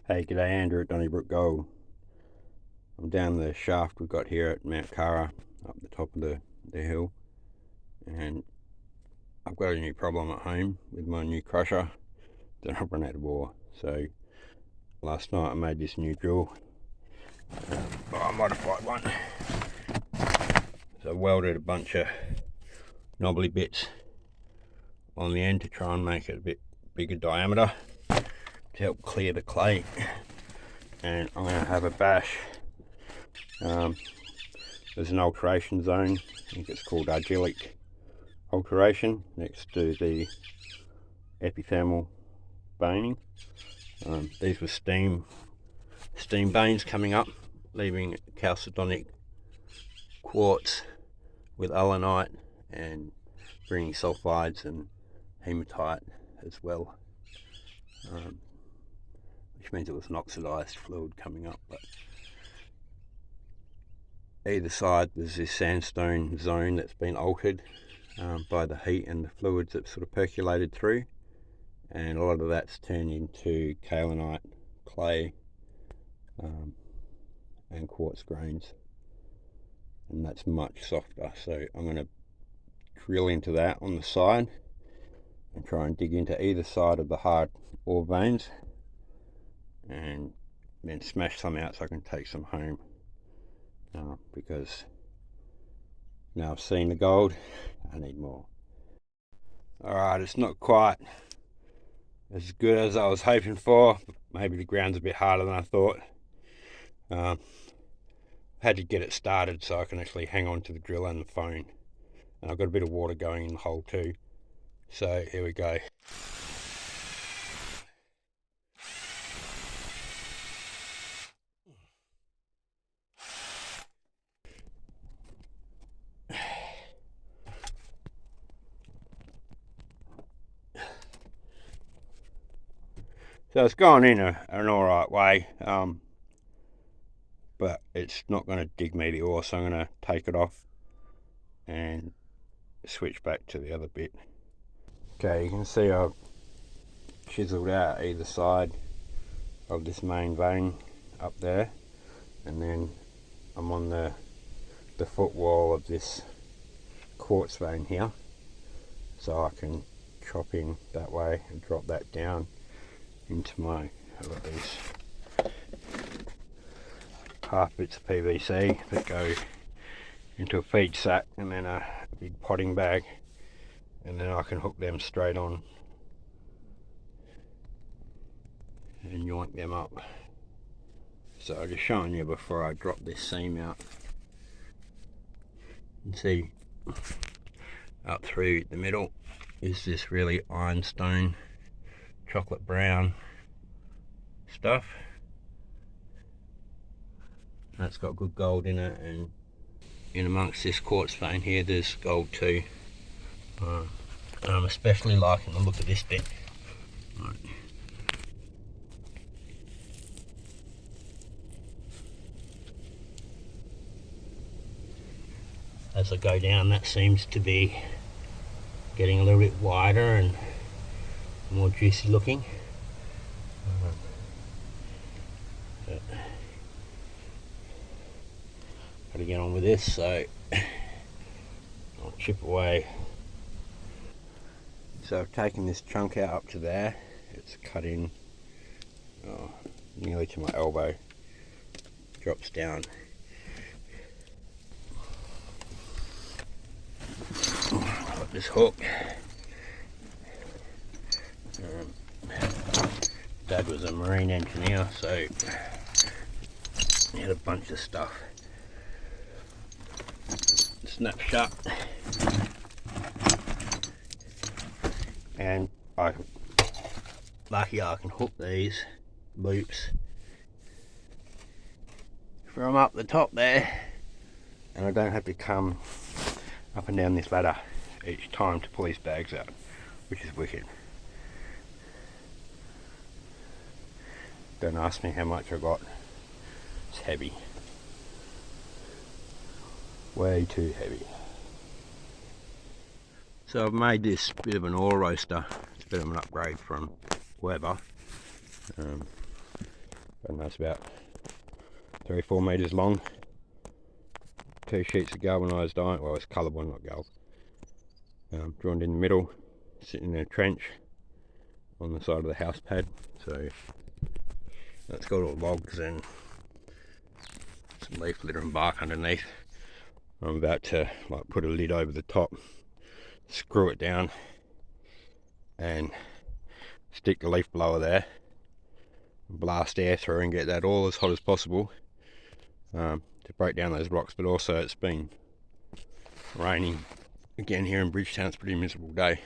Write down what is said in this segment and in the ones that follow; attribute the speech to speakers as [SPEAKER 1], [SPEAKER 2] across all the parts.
[SPEAKER 1] Hey, g'day, Andrew at Donnybrook Gold. I'm down the shaft we've got here at Mt Cara, up the top of the hill, and I've got a new problem at home with my new crusher that I've run out of ore. So last night I made this new drill, a modified one. So I welded a bunch of knobbly bits on the end to try and make it a bit bigger diameter to help clear the clay. And I'm going to have a bash. There's an alteration zone, I think it's called argillic alteration, next to the epithermal veining. These were steam veins coming up, leaving chalcedonic quartz with allanite and bringing sulfides and hematite as well, which means it was an oxidized fluid coming up. But either side there's this sandstone zone that's been altered by the heat and the fluids that sort of percolated through, and a lot of that's turned into kaolinite, clay, and quartz grains, and that's much softer. So I'm going to drill into that on the side and try and dig into either side of the hard ore veins and then smash some out so I can take some home, because now I've seen the gold, I need more. Alright, it's not quite as good as I was hoping for. Maybe the ground's a bit harder than I thought. Had to get it started so I can actually hang on to the drill and the phone, and I've got a bit of water going in the hole too. So here we go. So it's gone in an alright way, but it's not going to dig me the ore, so I'm going to take it off and switch back to the other bit. Okay, you can see I've chiseled out either side of this main vein up there, and then I'm on the footwall of this quartz vein here, so I can chop in that way and drop that down into my, I've got these half bits of PVC that go into a feed sack and then a big potting bag, and then I can hook them straight on and yoink them up. So I'm just showing you before I drop this seam out. You can see up through the middle is this really ironstone chocolate brown stuff. That's got good gold in it, and in amongst this quartz vein here there's gold too. I'm especially liking the look of this bit. Right. As I go down, that seems to be getting a little bit wider and more juicy looking. Got to get on with this, so I'll chip away. So I've taken this chunk out up to there. It's cut in nearly to my elbow. Drops down. Got this hook. Dad was a marine engineer, so he had a bunch of stuff. Snap shut, and lucky I can hook these loops from up the top there, and I don't have to come up and down this ladder each time to pull these bags out, which is wicked. Don't ask me how much I got. It's heavy. Way too heavy. So I've made this bit of an ore roaster. It's a bit of an upgrade from Weber. And that's about 3-4 metres long. 2 sheets of galvanised iron, well, it's colourboard, not gal. Drawn in the middle, sitting in a trench on the side of the house pad. So that's got all logs and some leaf litter and bark underneath. I'm about to put a lid over the top, screw it down, and stick the leaf blower there, blast air through and get that all as hot as possible to break down those rocks. But also, it's been raining again here in Bridgetown. It's a pretty miserable day.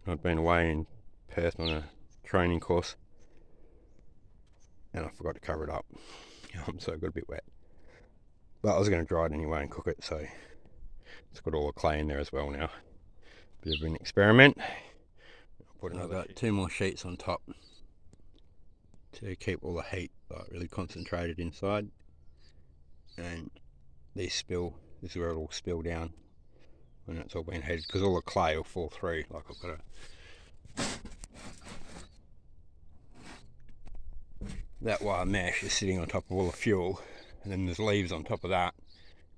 [SPEAKER 1] I've been away in Perth on a training course and I forgot to cover it up, so it got a bit wet. But I was going to dry it anyway and cook it, so it's got all the clay in there as well now. Bit of an experiment. I've got 2 more sheets on top to keep all the heat really concentrated inside. And this is where it'll spill down when it's all been heated, because all the clay will fall through. Like I've got that wire mesh is sitting on top of all the fuel, and then there's leaves on top of that,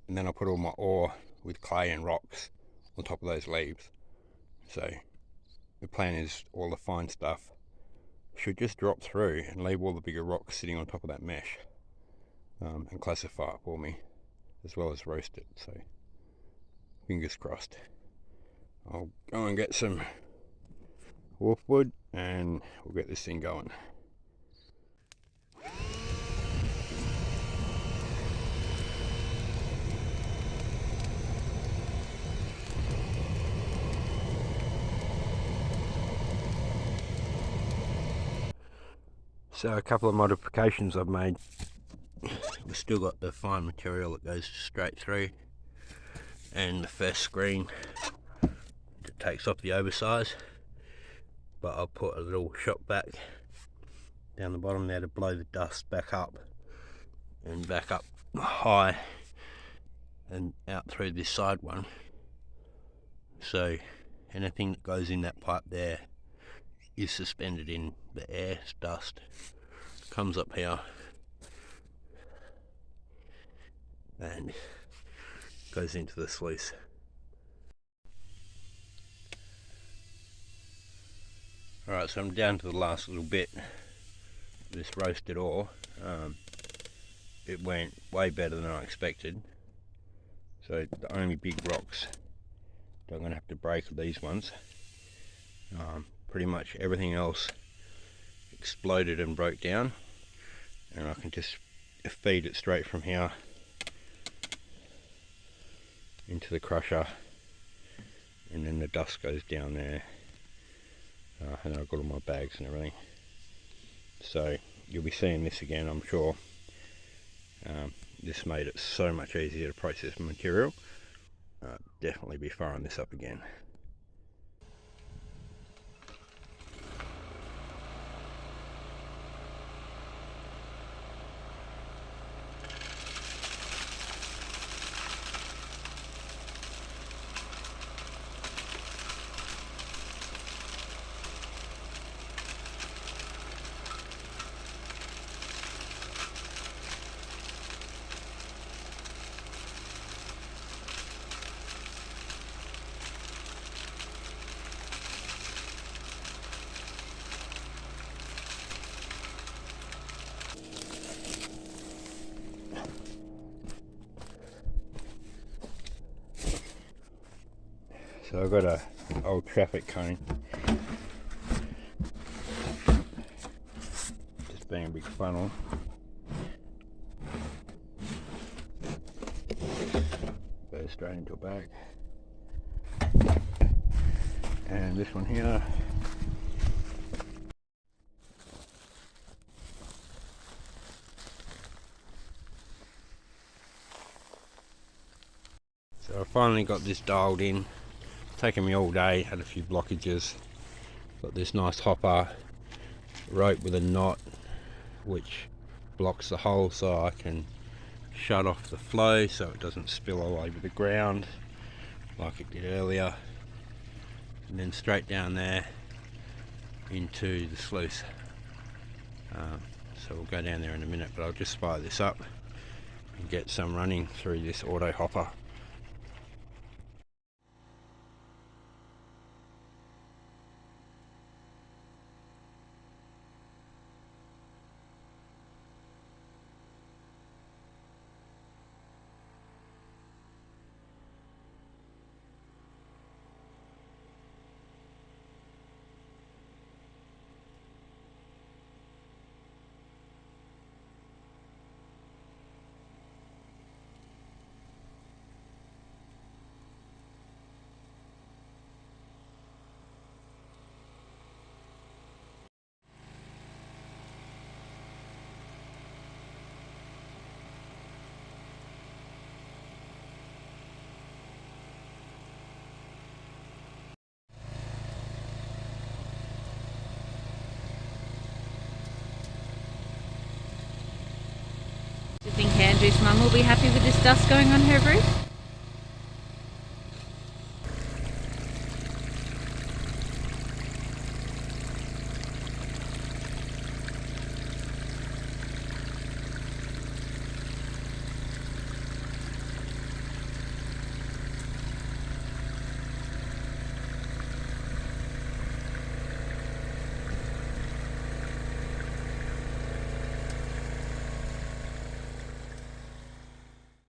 [SPEAKER 1] and then I put all my ore with clay and rocks on top of those leaves. So the plan is all the fine stuff should just drop through and leave all the bigger rocks sitting on top of that mesh, and classify it for me as well as roast it. So fingers crossed. I'll go and get some wolfwood and we'll get this thing going. So a couple of modifications I've made. We've still got the fine material that goes straight through, and the first screen that takes off the oversize, but I'll put a little shot back down the bottom there to blow the dust back up and back up high and out through this side one. So anything that goes in that pipe there is suspended in the air, dust, comes up here and goes into the sluice. Alright, so I'm down to the last little bit of this roasted ore. It went way better than I expected. So the only big rocks that I'm going to have to break are these ones. Pretty much everything else exploded and broke down, and I can just feed it straight from here into the crusher, and then the dust goes down there, and I've got all my bags and everything. So you'll be seeing this again, I'm sure. This made it so much easier to process material. Definitely be firing this up again. So I've got a old traffic cone, just being a big funnel. Goes straight into a bag. And this one here, so I finally got this dialed in. Taken me all day, had a few blockages. Got this nice hopper rope with a knot which blocks the hole so I can shut off the flow so it doesn't spill all over the ground like it did earlier, and then straight down there into the sluice. So we'll go down there in a minute, but I'll just fire this up and get some running through this auto hopper.
[SPEAKER 2] Do you think Andrew's mum will be happy with this dust going on her roof?